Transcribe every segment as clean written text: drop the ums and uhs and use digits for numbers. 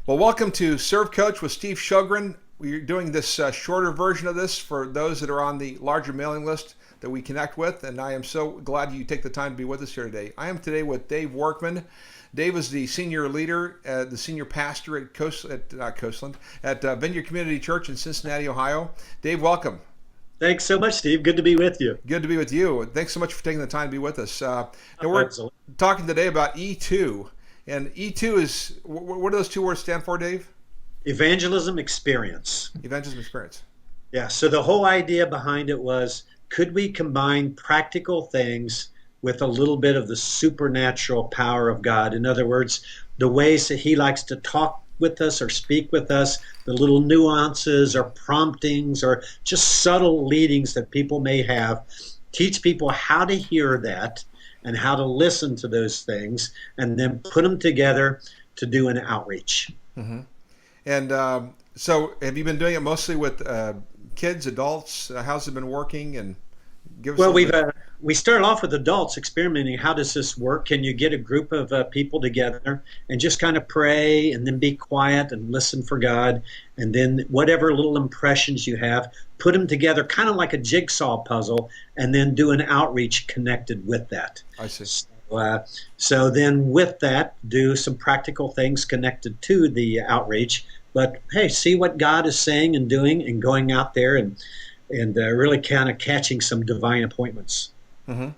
Well, welcome to Serve Coach with Steve Sjogren. We're doing this shorter version of this for those that are on the larger mailing list that we connect with, and I am so glad you take the time to be with us here today. I am today with Dave Workman. Dave is the senior leader, the senior pastor at Vineyard Community Church in Cincinnati, Ohio. Dave, welcome. Thanks so much, Steve. Good to be with you. Good to be with you. Thanks so much for taking the time to be with us. And we're Absolutely. talking today about E2. And E2 is, what do those two words stand for, Dave? Evangelism experience. Evangelism experience. Yeah, so the whole idea behind it was, could we combine practical things with a little bit of the supernatural power of God? In other words, the ways that he likes to talk with us or speak with us, the little nuances or promptings or just subtle leadings that people may have, teach people how to hear that and how to listen to those things, and then put them together to do an outreach. Mm-hmm. And so have you been doing it mostly with kids, adults? How's it been working? And give us Well, we started off with adults experimenting. How does this work? Can you get a group of people together and just kind of pray and then be quiet and listen for God? And then whatever little impressions you have, put them together kind of like a jigsaw puzzle, and then do an outreach connected with that. I see. So then with that, do some practical things connected to the outreach. But hey, see what God is saying and doing, and going out there and really kind of catching some divine appointments. Mm-hmm.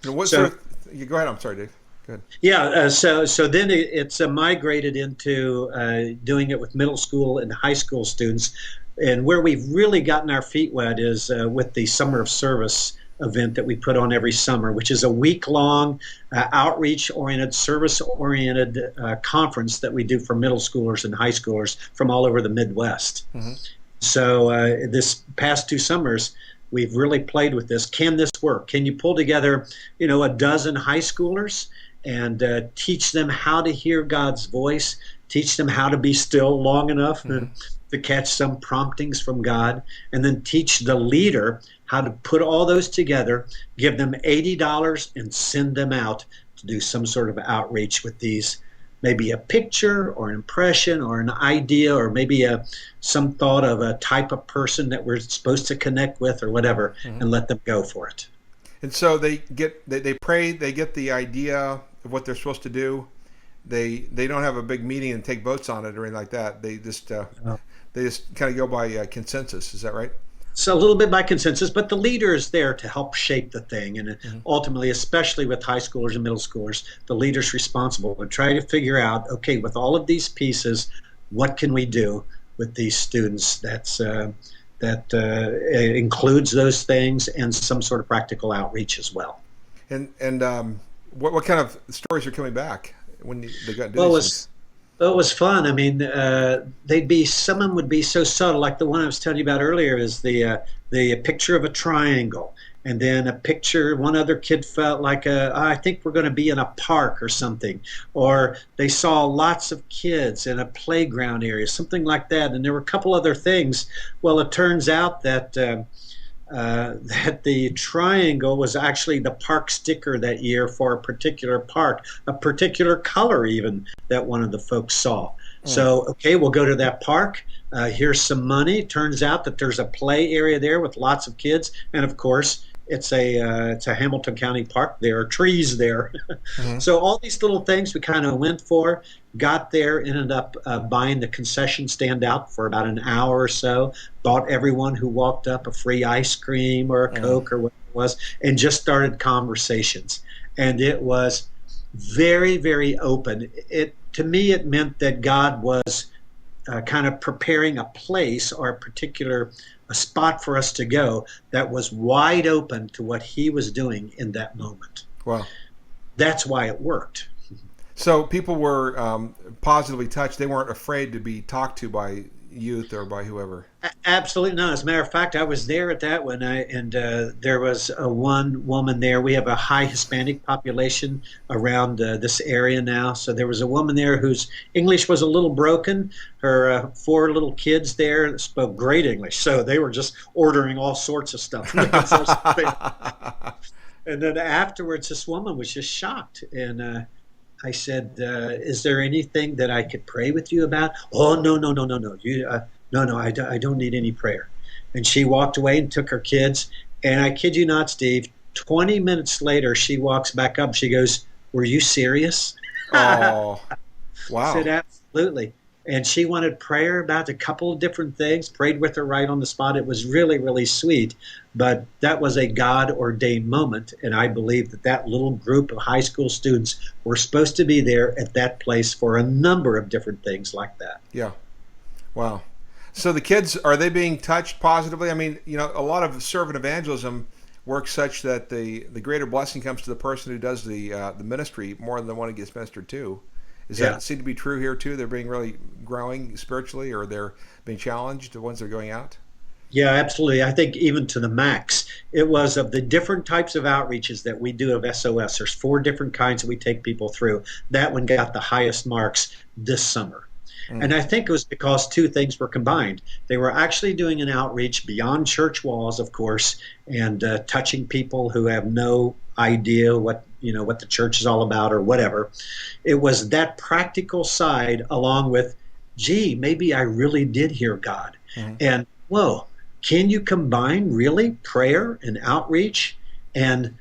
And what sort of, you go ahead. I'm sorry, Dave. Go ahead. Yeah. So then it's migrated into doing it with middle school and high school students, and where we've really gotten our feet wet is with the Summer of Service event that we put on every summer, which is a week-long outreach-oriented, service-oriented conference that we do for middle schoolers and high schoolers from all over the Midwest. Mm-hmm. So this past 2 summers, we've really played with this. Can this work? Can you pull together, a dozen high schoolers and teach them how to hear God's voice, teach them how to be still long enough to catch some promptings from God, and then teach the leader how to put all those together, give them $80 and send them out to do some sort of outreach with these, maybe a picture or an impression or an idea, or maybe some thought of a type of person that we're supposed to connect with or whatever, and let them go for it. And so they pray, they get the idea of what they're supposed to do. They don't have a big meeting and take votes on it or anything like that. They just kind of go by consensus. Is that right? So a little bit by consensus, but the leader is there to help shape the thing. And ultimately, especially with high schoolers and middle schoolers, the leader's responsible to try to figure out, okay, with all of these pieces, what can we do with these students that includes those things and some sort of practical outreach as well. And what kind of stories are coming back when they got to do Well, these things? It was fun. I mean, someone would be so subtle, like the one I was telling you about earlier is the picture of a triangle, and then a picture. One other kid felt like I think we're going to be in a park or something, or they saw lots of kids in a playground area, something like that. And there were a couple other things. Well, it turns out that that the triangle was actually the park sticker that year for a particular park, a particular color even that one of the folks saw. So, okay, we'll go to that park. Here's some money. Turns out that there's a play area there with lots of kids, and of course, it's a Hamilton County park. There are trees there. So all these little things we kind of went for, got there, ended up buying the concession stand out for about an hour or so, bought everyone who walked up a free ice cream or a Coke or whatever it was, and just started conversations. And it was very, very open. To me, it meant that God was kind of preparing a place or a spot for us to go that was wide open to what he was doing in that moment. Wow. That's why it worked. So people were positively touched. They weren't afraid to be talked to by youth or by whoever. Absolutely not. As a matter of fact, I was there at that one, and there was one woman there. We have a high Hispanic population around this area now. So there was a woman there whose English was a little broken. Her 4 little kids there spoke great English, so they were just ordering all sorts of stuff. And then afterwards, this woman was just shocked, and I said, is there anything that I could pray with you about? Oh, no, no, no, no, no. No, I don't need any prayer. And she walked away and took her kids. And I kid you not, Steve, 20 minutes later, she walks back up. She goes, were you serious? Oh, Said, wow. absolutely. And she wanted prayer about a couple of different things, prayed with her right on the spot. It was really, really sweet. But that was a God ordained moment. And I believe that that little group of high school students were supposed to be there at that place for a number of different things like that. Yeah. Wow. So the kids, are they being touched positively? I mean, a lot of servant evangelism works such that the greater blessing comes to the person who does the ministry more than the one who gets ministered to. Does Yeah. that seem to be true here too? They're being really growing spiritually, or they're being challenged, the ones that are going out? Yeah, absolutely. I think even to the max, it was of the different types of outreaches that we do of SOS. There's 4 different kinds that we take people through. That one got the highest marks this summer. Mm. And I think it was because 2 things were combined. They were actually doing an outreach beyond church walls, of course, and touching people who have no idea what the church is all about or whatever. It was that practical side, along with, gee, maybe I really did hear God. Mm-hmm. And whoa, can you combine really prayer and outreach? And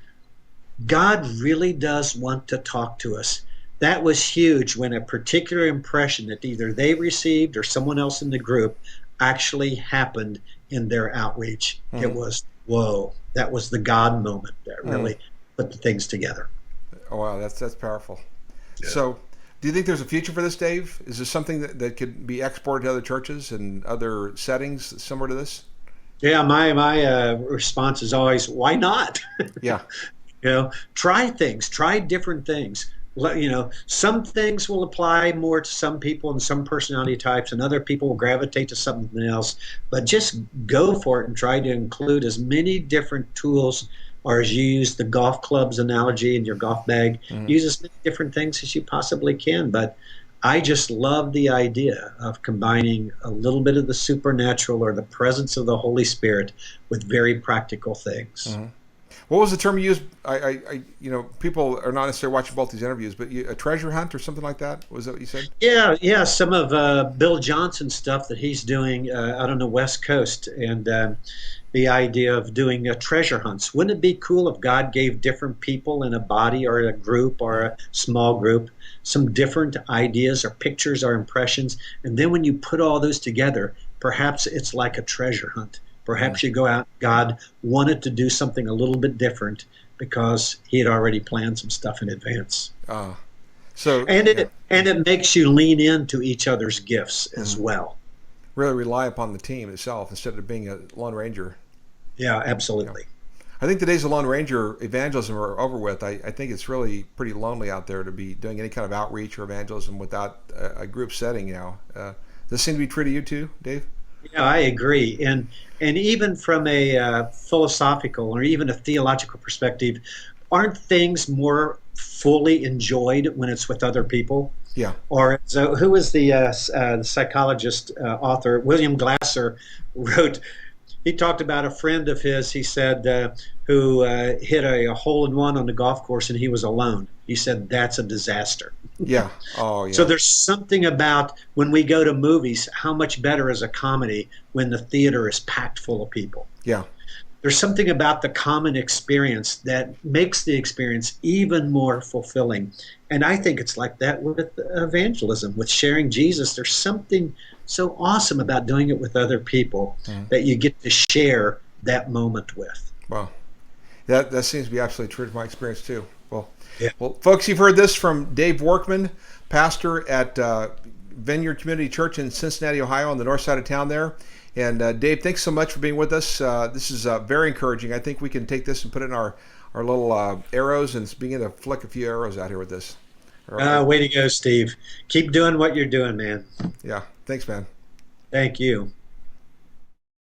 God really does want to talk to us. That was huge when a particular impression that either they received or someone else in the group actually happened in their outreach. Mm-hmm. It was, whoa, that was the God moment that Mm. really put the things together. Oh, wow, that's powerful. Yeah. So, do you think there's a future for this, Dave? Is this something that could be exported to other churches and other settings similar to this? Yeah, my response is always, why not? Yeah. Try things, try different things. Some things will apply more to some people and some personality types, and other people will gravitate to something else. But just go for it and try to include as many different tools, or as you use the golf clubs analogy in your golf bag, Mm-hmm. use as many different things as you possibly can. But I just love the idea of combining a little bit of the supernatural or the presence of the Holy Spirit with very practical things. Mm-hmm. What was the term you used? People are not necessarily watching both these interviews, but a treasure hunt or something like that. Was that what you said? Yeah. Some of Bill Johnson's stuff that he's doing out on the West Coast, and the idea of doing treasure hunts. Wouldn't it be cool if God gave different people in a body or a group or a small group some different ideas or pictures or impressions, and then when you put all those together, perhaps it's like a treasure hunt. Perhaps you go out, God wanted to do something a little bit different because he had already planned some stuff in advance. So And yeah, it makes you lean into each other's gifts as well. really rely upon the team itself instead of being a lone ranger. Yeah, Yeah. absolutely. I think the days of Lone Ranger evangelism are over with. I think it's really pretty lonely out there to be doing any kind of outreach or evangelism without a group setting now. Does this seem to be true to you too, Dave? Yeah, I agree. And even from a philosophical or even a theological perspective, aren't things more fully enjoyed when it's with other people? Yeah. Or so, who was the psychologist author? William Glasser wrote. He talked about a friend of his. He said who hit a hole in one on the golf course, and he was alone. He said that's a disaster. Yeah. Oh, yeah. So there's something about when we go to movies, how much better is a comedy when the theater is packed full of people. Yeah. There's something about the common experience that makes the experience even more fulfilling. And I think it's like that with evangelism, with sharing Jesus. There's something so awesome about doing it with other people that you get to share that moment with. Wow. That seems to be absolutely true to my experience too. Well, Yeah. well, folks, you've heard this from Dave Workman, pastor at Vineyard Community Church in Cincinnati, Ohio, on the north side of town there. And Dave, thanks so much for being with us. This is very encouraging. I think we can take this and put it in our little arrows and begin to flick a few arrows out here with this. Way to go, Steve. Keep doing what you're doing, man. Yeah. Thanks, man. Thank you.